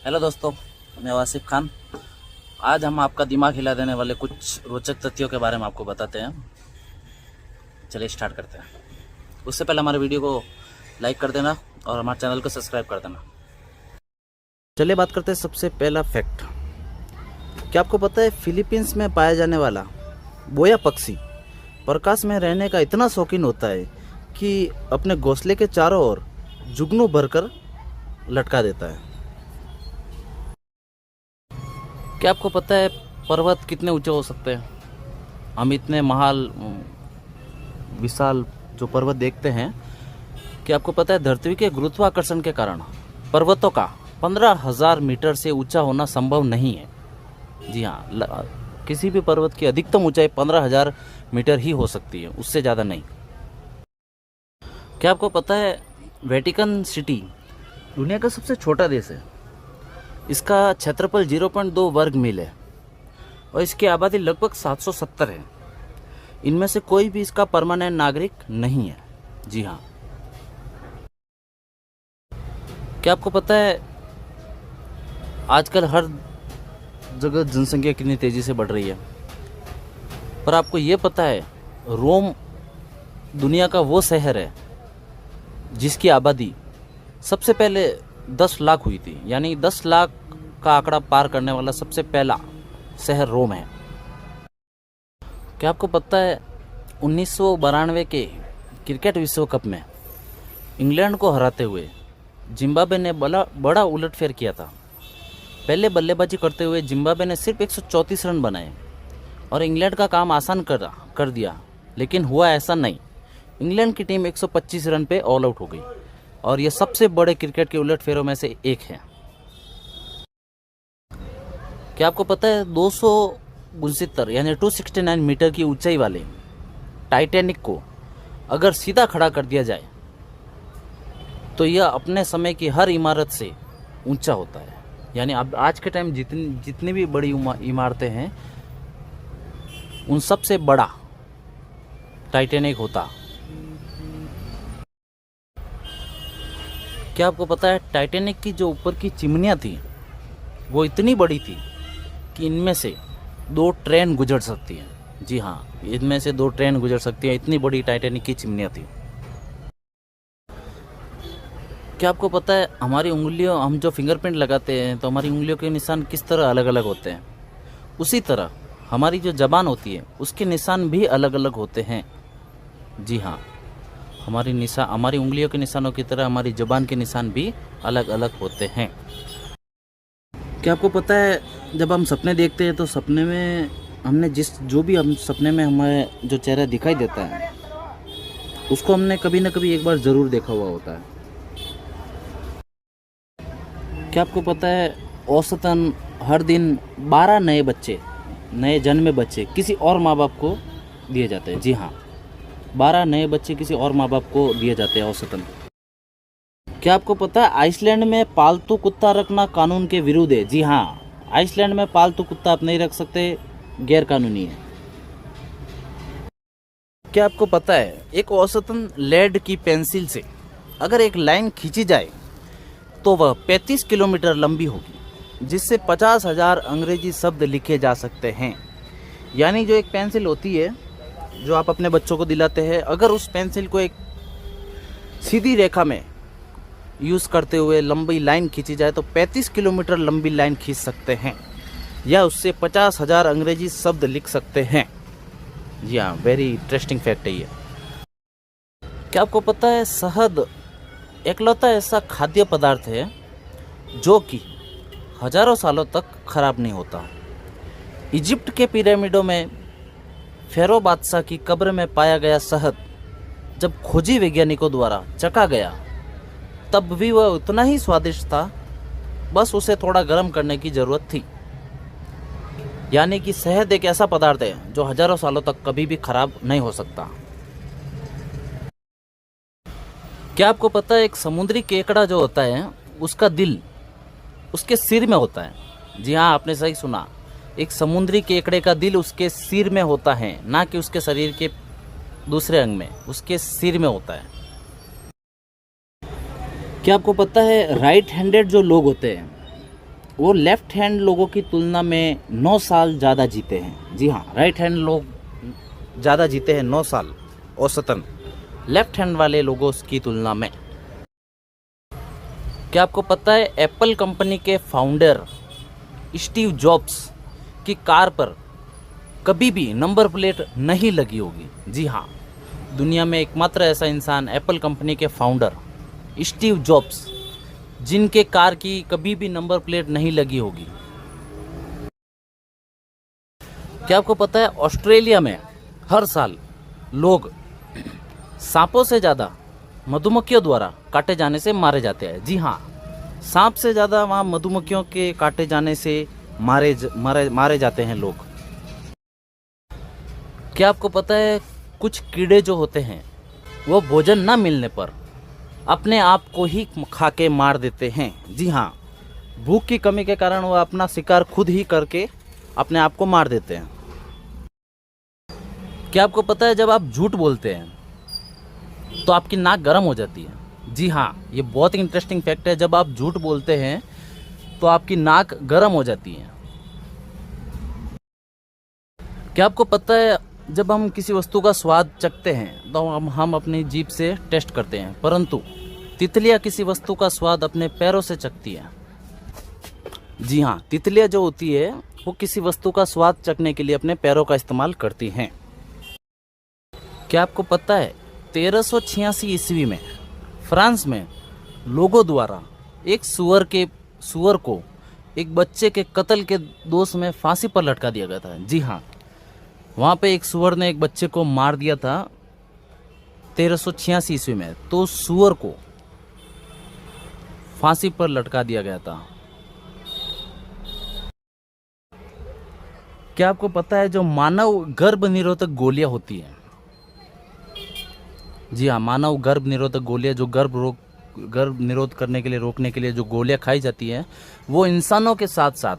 Hello दोस्तों, मैं वासिफ खान। आज हम आपका दिमाग हिला देने वाले कुछ रोचक तथ्यों के बारे में आपको बताते हैं। चलिए स्टार्ट करते हैं। उससे पहले हमारे वीडियो को लाइक कर देना और हमारे चैनल को सब्सक्राइब कर देना। चलिए बात करते हैं सबसे पहला फैक्ट। क्या आपको पता है फिलीपींस में पाया जाने वाला बोया पक्षी प्रकाश में रहने का इतना शौकीन होता है कि अपने घोंसले के चारों ओर जुगनू भरकर लटका देता है। क्या आपको पता है पर्वत कितने ऊंचे हो सकते हैं? हम इतने विशाल जो पर्वत देखते हैं, क्या आपको पता है धरती के गुरुत्वाकर्षण के कारण पर्वतों का 15,000 मीटर से ऊंचा होना संभव नहीं है। जी हाँ, किसी भी पर्वत की अधिकतम ऊंचाई 15,000 मीटर ही हो सकती है, उससे ज़्यादा नहीं। क्या आपको पता है वेटिकन सिटी दुनिया का सबसे छोटा देश है। इसका क्षेत्रफल 0.2 वर्ग मील है और इसकी आबादी लगभग 770 है। इनमें से कोई भी इसका परमानेंट नागरिक नहीं है। जी हाँ। क्या आपको पता है आजकल हर जगह जनसंख्या कितनी तेजी से बढ़ रही है, पर आपको ये पता है रोम दुनिया का वो शहर है जिसकी आबादी सबसे पहले 10 लाख हुई थी, यानी 10 लाख का आंकड़ा पार करने वाला सबसे पहला शहर रोम है। क्या आपको पता है 1992 के क्रिकेट विश्व कप में इंग्लैंड को हराते हुए जिम्बाब्वे ने बड़ा उलटफेर किया था। पहले बल्लेबाजी करते हुए जिम्बाब्वे ने सिर्फ 134 रन बनाए और इंग्लैंड का काम आसान कर दिया, लेकिन हुआ ऐसा नहीं। इंग्लैंड की टीम 125 रन पे ऑल आउट हो गई और यह सबसे बड़े क्रिकेट के उलटफेरों में से एक है। क्या आपको पता है 269 यानी 269 मीटर की ऊंचाई वाले टाइटैनिक को अगर सीधा खड़ा कर दिया जाए तो यह अपने समय की हर इमारत से ऊंचा होता है। यानी अब आज के टाइम जितनी भी बड़ी इमारतें हैं उन सब से बड़ा टाइटैनिक होता। क्या आपको पता है टाइटैनिक की जो ऊपर की चिमनियाँ थी वो इतनी बड़ी थी कि इनमें से 2 ट्रेन गुजर सकती हैं। जी हाँ, इनमें से 2 ट्रेन गुजर सकती हैं, इतनी बड़ी टाइटैनिक की चिमनियाँ थी। क्या आपको पता है हमारी उंगलियों, हम जो फिंगरप्रिंट लगाते हैं तो हमारी उंगलियों के निशान किस तरह अलग अलग होते हैं, उसी तरह हमारी जो ज़बान होती है उसके निशान भी अलग अलग होते हैं। जी हाँ, हमारी उंगलियों के निशानों की तरह हमारी ज़बान के निशान भी अलग अलग होते हैं। क्या आपको पता है जब हम सपने देखते हैं तो सपने में हम सपने में हमें जो चेहरा दिखाई देता है उसको हमने कभी ना कभी एक बार ज़रूर देखा हुआ होता है। क्या आपको पता है औसतन हर दिन 12 नए जन्मे बच्चे किसी और माँ बाप को दिए जाते हैं। जी हाँ, 12 नए बच्चे किसी और माँ बाप को दिए जाते हैं औसतन। क्या आपको पता है आइसलैंड में पालतू कुत्ता रखना कानून के विरुद्ध है? जी हाँ, आइसलैंड में पालतू कुत्ता आप नहीं रख सकते, गैर कानूनी है। क्या आपको पता है एक औसतन लेड की पेंसिल से अगर एक लाइन खींची जाए तो वह 35 किलोमीटर लंबी होगी, जिससे 50,000 अंग्रेजी शब्द लिखे जा सकते हैं। यानी जो एक पेंसिल होती है जो आप अपने बच्चों को दिलाते हैं, अगर उस पेंसिल को एक सीधी रेखा में यूज़ करते हुए लंबी लाइन खींची जाए तो 35 किलोमीटर लंबी लाइन खींच सकते हैं या उससे 50,000 अंग्रेजी शब्द लिख सकते हैं। जी हाँ, वेरी इंटरेस्टिंग फैक्ट है ये। क्या आपको पता है शहद एकलौता ऐसा खाद्य पदार्थ है जो कि हजारों सालों तक खराब नहीं होता। इजिप्ट के पिरामिडों में फेरो बादशाह की कब्र में पाया गया शहद जब खोजी वैज्ञानिकों द्वारा चखा गया तब भी वह उतना ही स्वादिष्ट था, बस उसे थोड़ा गर्म करने की ज़रूरत थी। यानी कि शहद एक ऐसा पदार्थ है जो हजारों सालों तक कभी भी खराब नहीं हो सकता। क्या आपको पता है एक समुद्री केकड़ा जो होता है उसका दिल उसके सिर में होता है? जी हाँ, आपने सही सुना, एक समुद्री केकड़े का दिल उसके सिर में होता है, ना कि उसके शरीर के दूसरे अंग में, उसके सिर में होता है। क्या आपको पता है राइट हैंडेड जो लोग होते हैं वो लेफ्ट हैंड लोगों की तुलना में 9 साल ज़्यादा जीते हैं। जी हाँ, राइट हैंड लोग ज़्यादा जीते हैं 9 साल औसतन लेफ्ट हैंड वाले लोगों की तुलना में। क्या आपको पता है एप्पल कंपनी के फाउंडर स्टीव जॉब्स की कार पर कभी भी नंबर प्लेट नहीं लगी होगी? जी हाँ, दुनिया में एकमात्र ऐसा इंसान एप्पल कंपनी के फाउंडर स्टीव जॉब्स जिनके कार की कभी भी नंबर प्लेट नहीं लगी होगी। क्या आपको पता है ऑस्ट्रेलिया में हर साल लोग सांपों से ज़्यादा मधुमक्खियों द्वारा काटे जाने से मारे जाते हैं? जी हाँ, सांप से ज़्यादा वहाँ मधुमक्खियों के काटे जाने से मारे जाते हैं लोग। क्या आपको पता है कुछ कीड़े जो होते हैं वो भोजन ना मिलने पर अपने आप को ही खा के मार देते हैं? जी हाँ, भूख की कमी के कारण वो अपना शिकार खुद ही करके अपने आप को मार देते हैं। क्या आपको पता है जब आप झूठ बोलते हैं तो आपकी नाक गर्म हो जाती है? जी हाँ, ये बहुत ही इंटरेस्टिंग फैक्ट है। जब आप झूठ बोलते हैं तो आपकी नाक गर्म हो जाती है। क्या आपको पता है जब हम किसी वस्तु का स्वाद चखते हैं तो हम अपनी जीभ से टेस्ट करते हैं, परंतु तितलियाँ किसी वस्तु का स्वाद अपने पैरों से चखती है। जी हाँ, तितलियाँ जो होती है वो किसी वस्तु का स्वाद चखने के लिए अपने पैरों का इस्तेमाल करती हैं। क्या आपको पता है 1386 ईस्वी में फ्रांस में लोगों द्वारा एक सुअर को एक बच्चे के कत्ल के दोष में फांसी पर लटका दिया गया था? जी हाँ, वहाँ पे एक सुअर ने एक बच्चे को मार दिया था 1386 ईस्वी में, तो सुअर को फांसी पर लटका दिया गया था। क्या आपको पता है जो मानव गर्भ निरोधक गोलियां होती हैं? जी हाँ, मानव गर्भ निरोधक गोलियां जो गर्भ निरोध करने के लिए रोकने के लिए जो गोलियां खाई जाती हैं वो इंसानों के साथ साथ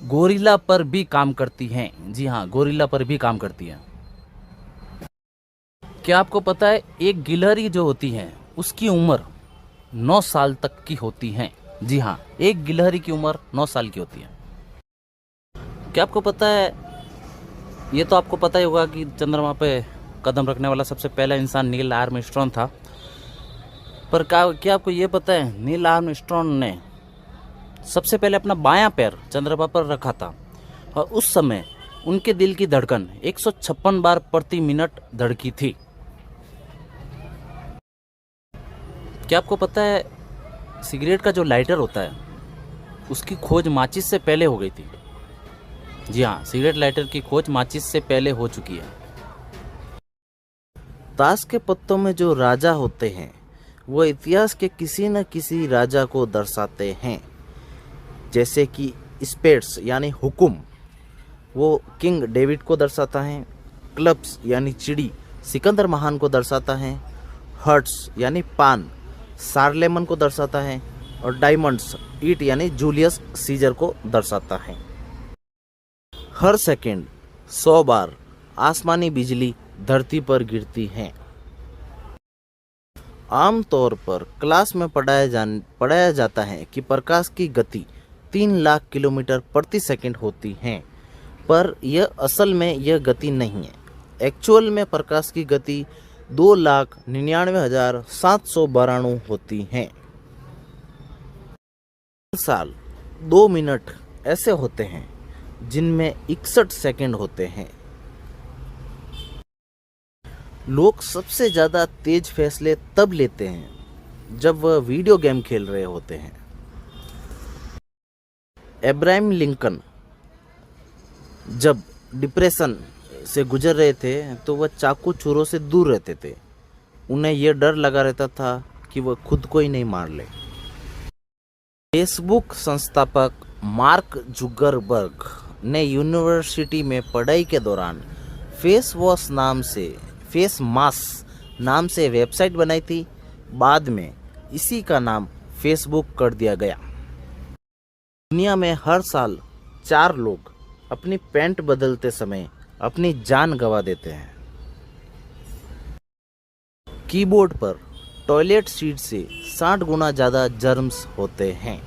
गोरिल्ला पर भी काम करती हैं। जी हाँ, गोरिल्ला पर भी काम करती हैं। क्या आपको पता है एक गिलहरी जो होती है उसकी उम्र 9 साल तक की होती है? जी हाँ, एक गिलहरी की उम्र 9 साल की होती है। क्या आपको पता है, ये तो आपको पता ही होगा कि चंद्रमा पे कदम रखने वाला सबसे पहला इंसान नील आर्मस्ट्रॉन्ग था, पर क्या आपको ये पता है नील आर्मस्ट्रॉन्ग ने सबसे पहले अपना बायां पैर चंद्रमा पर रखा था और उस समय उनके दिल की धड़कन 156 बार प्रति मिनट धड़की थी। क्या आपको पता है सिगरेट का जो लाइटर होता है उसकी खोज माचिस से पहले हो गई थी? जी हाँ, सिगरेट लाइटर की खोज माचिस से पहले हो चुकी है। ताश के पत्तों में जो राजा होते हैं वो इतिहास के किसी न किसी राजा को दर्शाते हैं, जैसे कि स्पेड्स यानी हुकुम वो किंग डेविड को दर्शाता है, क्लब्स यानी चिड़ी सिकंदर महान को दर्शाता है, हर्ट्स यानी पान शारलेमन को दर्शाता है और डायमंड्स ईट यानी जूलियस सीजर को दर्शाता है। हर सेकंड 100 बार आसमानी बिजली धरती पर गिरती है। आमतौर पर क्लास में पढ़ाया जाता है कि प्रकाश की गति 3 लाख किलोमीटर प्रति सेकंड होती है, पर यह असल में यह गति नहीं है। एक्चुअल में प्रकाश की गति 2,99,792 होती है। हर साल 2 मिनट ऐसे होते हैं जिनमें 61 सेकंड होते हैं। लोग सबसे ज़्यादा तेज फैसले तब लेते हैं जब वह वीडियो गेम खेल रहे होते हैं। अब्राहम लिंकन जब डिप्रेशन से गुजर रहे थे तो वह चाकू छुरों से दूर रहते थे। उन्हें यह डर लगा रहता था कि वह खुद को ही नहीं मार ले। फेसबुक संस्थापक मार्क जुकरबर्ग ने यूनिवर्सिटी में पढ़ाई के दौरान फेस मास्क नाम से वेबसाइट बनाई थी। बाद में इसी का नाम फेसबुक कर दिया गया। दुनिया में हर साल 4 लोग अपनी पैंट बदलते समय अपनी जान गंवा देते हैं। कीबोर्ड पर टॉयलेट सीट से 60 गुना ज़्यादा जर्म्स होते हैं।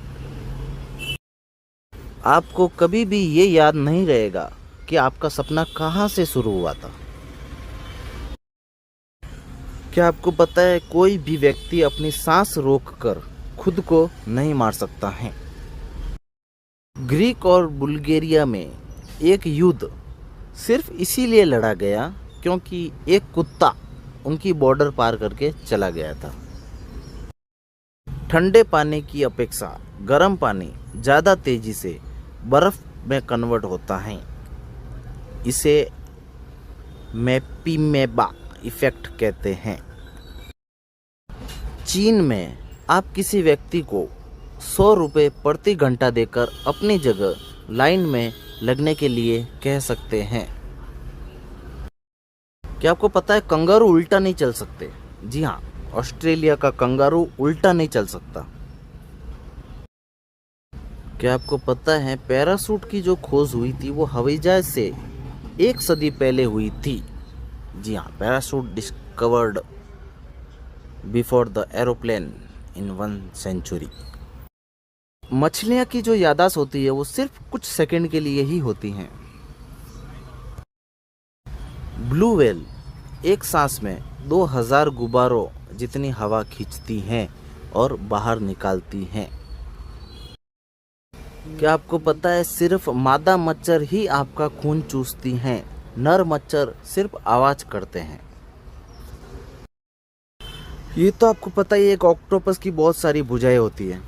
आपको कभी भी ये याद नहीं रहेगा कि आपका सपना कहाँ से शुरू हुआ था। क्या आपको पता है कोई भी व्यक्ति अपनी सांस रोककर खुद को नहीं मार सकता है। ग्रीक और बुल्गारिया में एक युद्ध सिर्फ इसीलिए लड़ा गया क्योंकि एक कुत्ता उनकी बॉर्डर पार करके चला गया था। ठंडे पानी की अपेक्षा गर्म पानी ज़्यादा तेजी से बर्फ में कन्वर्ट होता है। इसे मैपीमेबा इफेक्ट कहते हैं। चीन में आप किसी व्यक्ति को 100 रुपये प्रति घंटा देकर अपनी जगह लाइन में लगने के लिए कह सकते हैं। क्या आपको पता है कंगारू उल्टा नहीं चल सकते? जी हाँ, ऑस्ट्रेलिया का कंगारू उल्टा नहीं चल सकता। क्या आपको पता है पैराशूट की जो खोज हुई थी वो हवाई जहाज से 1 सदी पहले हुई थी? जी हाँ, parachute discovered before the aeroplane in 1 century. मछलियाँ की जो याददाश्त होती है वो सिर्फ कुछ सेकंड के लिए ही होती हैं। ब्लू व्हेल एक सांस में 2000 गुब्बारों जितनी हवा खींचती हैं और बाहर निकालती हैं। क्या आपको पता है सिर्फ मादा मच्छर ही आपका खून चूसती हैं, नर मच्छर सिर्फ आवाज करते हैं। ये तो आपको पता ही एक ऑक्टोपस की बहुत सारी भुजाएं होती है,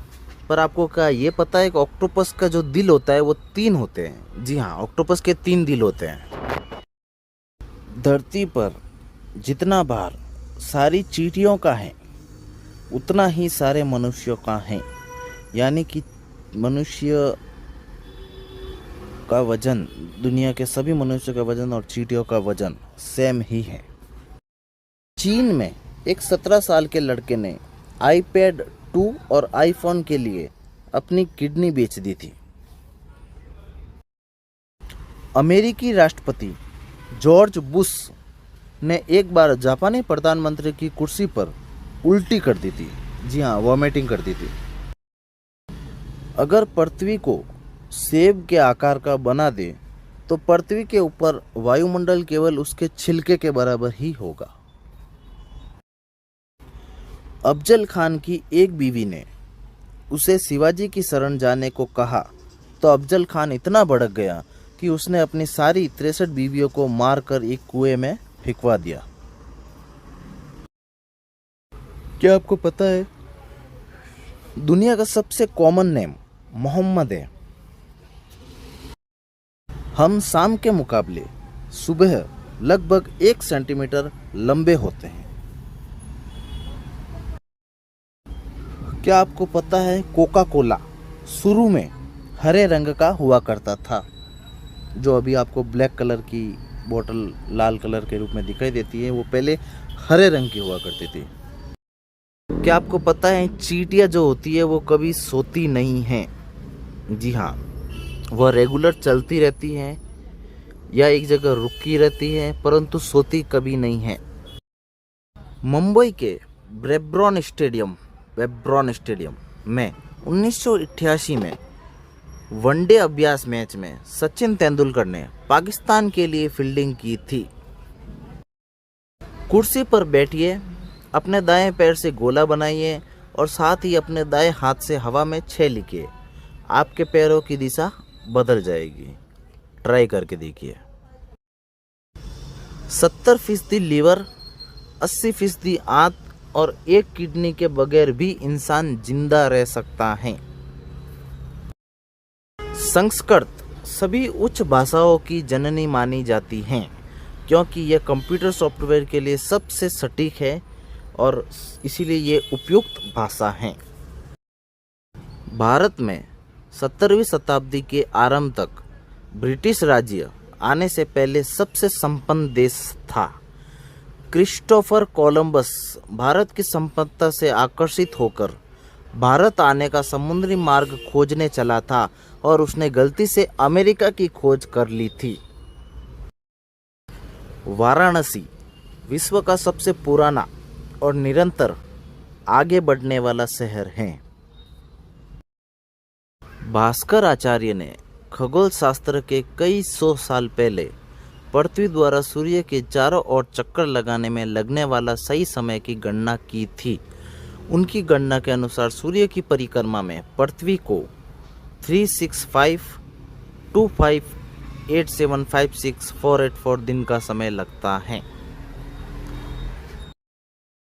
पर आपको क्या ये पता है कि ऑक्टोपस का जो दिल होता है वो 3 होते हैं? जी हाँ, ऑक्टोपस के 3 दिल होते हैं। धरती पर जितना भार सारी चींटियों का है उतना ही सारे मनुष्यों का है, यानी कि मनुष्य का वजन, दुनिया के सभी मनुष्यों का वजन और चींटियों का वजन सेम ही है। चीन में एक 17 साल के लड़के ने आईपैड 2 और आईफोन के लिए अपनी किडनी बेच दी थी। अमेरिकी राष्ट्रपति जॉर्ज बुश ने एक बार जापानी प्रधानमंत्री की कुर्सी पर उल्टी कर दी थी। जी हाँ, वॉमिटिंग कर दी थी। अगर पृथ्वी को सेब के आकार का बना दे तो पृथ्वी के ऊपर वायुमंडल केवल उसके छिलके के बराबर ही होगा। अफजल खान की एक बीवी ने उसे शिवाजी की शरण जाने को कहा तो अफजल खान इतना भड़क गया कि उसने अपनी सारी 63 बीवियों को मारकर एक कुएं में फेंकवा दिया। क्या आपको पता है दुनिया का सबसे कॉमन नेम मोहम्मद है। हम शाम के मुकाबले सुबह लगभग 1 सेंटीमीटर लंबे होते हैं। क्या आपको पता है कोका कोला शुरू में हरे रंग का हुआ करता था, जो अभी आपको ब्लैक कलर की बोतल लाल कलर के रूप में दिखाई देती है, वो पहले हरे रंग की हुआ करती थी। क्या आपको पता है चींटियां जो होती है वो कभी सोती नहीं हैं? जी हाँ, वह रेगुलर चलती रहती हैं या एक जगह रुकी रहती है, परंतु सोती कभी नहीं है। मुंबई के वेब्रॉन स्टेडियम में 1988 में वनडे अभ्यास मैच में सचिन तेंदुलकर ने पाकिस्तान के लिए फील्डिंग की थी। कुर्सी पर बैठिए, अपने दाएं पैर से गोला बनाइए और साथ ही अपने दाएं हाथ से हवा में 6 लिखिए। आपके पैरों की दिशा बदल जाएगी। ट्राई करके देखिए। 70% लीवर, 80% आंत और 1 किडनी के बगैर भी इंसान जिंदा रह सकता है। संस्कृत सभी उच्च भाषाओं की जननी मानी जाती हैं क्योंकि यह कंप्यूटर सॉफ्टवेयर के लिए सबसे सटीक है और इसीलिए ये उपयुक्त भाषा है। भारत में 17वीं शताब्दी के आरंभ तक ब्रिटिश राज्य आने से पहले सबसे संपन्न देश था। क्रिस्टोफर कोलंबस भारत की संपन्नता से आकर्षित होकर भारत आने का समुद्री मार्ग खोजने चला था और उसने गलती से अमेरिका की खोज कर ली थी। वाराणसी विश्व का सबसे पुराना और निरंतर आगे बढ़ने वाला शहर है। भास्कर आचार्य ने खगोल शास्त्र के कई सौ साल पहले पृथ्वी द्वारा सूर्य के चारों ओर चक्कर लगाने में लगने वाला सही समय की गणना की थी। उनकी गणना के अनुसार सूर्य की परिक्रमा में पृथ्वी को 365258756 दिन का समय लगता है।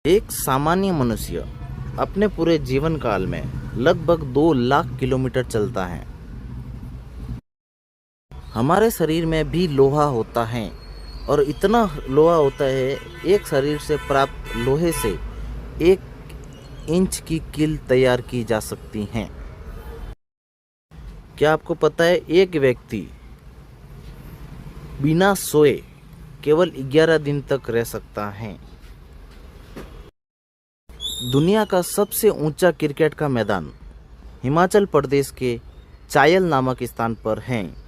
एक सामान्य मनुष्य अपने पूरे जीवन काल में लगभग 2 लाख किलोमीटर चलता है। हमारे शरीर में भी लोहा होता है और इतना लोहा होता है, एक शरीर से प्राप्त लोहे से 1 इंच की कील तैयार की जा सकती हैं। क्या आपको पता है एक व्यक्ति बिना सोए केवल 11 दिन तक रह सकता है। दुनिया का सबसे ऊंचा क्रिकेट का मैदान हिमाचल प्रदेश के चायल नामक स्थान पर है।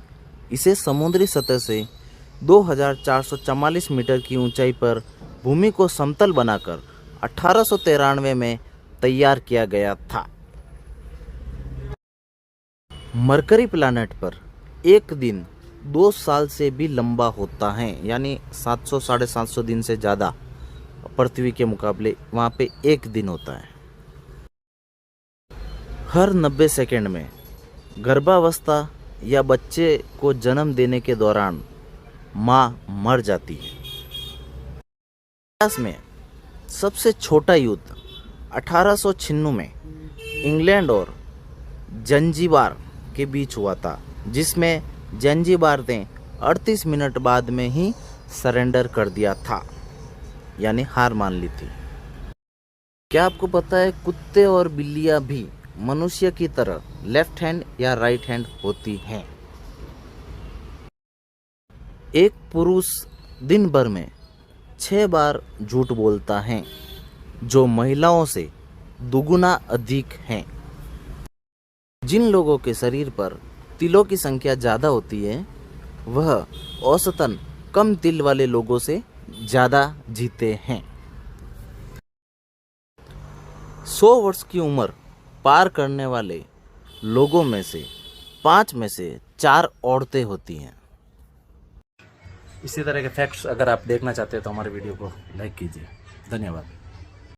इसे समुद्री सतह से 2444 मीटर की ऊंचाई पर भूमि को समतल बनाकर 1893 में तैयार किया गया था। मरकरी प्लैनेट पर एक दिन 2 साल से भी लंबा होता है, यानी 700-750 दिन से ज़्यादा पृथ्वी के मुकाबले वहाँ पे एक दिन होता है। हर 90 सेकंड में गर्भावस्था या बच्चे को जन्म देने के दौरान माँ मर जाती है। इतिहास में सबसे छोटा युद्ध 1896 में इंग्लैंड और जंजीबार के बीच हुआ था, जिसमें जंजीबार ने 38 मिनट बाद में ही सरेंडर कर दिया था, यानी हार मान ली थी। क्या आपको पता है कुत्ते और बिल्लियां भी मनुष्य की तरह लेफ्ट हैंड या राइट हैंड होती हैं। एक पुरुष दिन भर में 6 बार झूठ बोलता है, जो महिलाओं से दुगुना अधिक हैं। जिन लोगों के शरीर पर तिलों की संख्या ज़्यादा होती है, वह औसतन कम तिल वाले लोगों से ज़्यादा जीते हैं। 100 वर्ष की उम्र पार करने वाले लोगों में से 5 में से 4 औरतें होती हैं। इसी तरह के फैक्ट्स अगर आप देखना चाहते हैं तो हमारे वीडियो को लाइक कीजिए। धन्यवाद।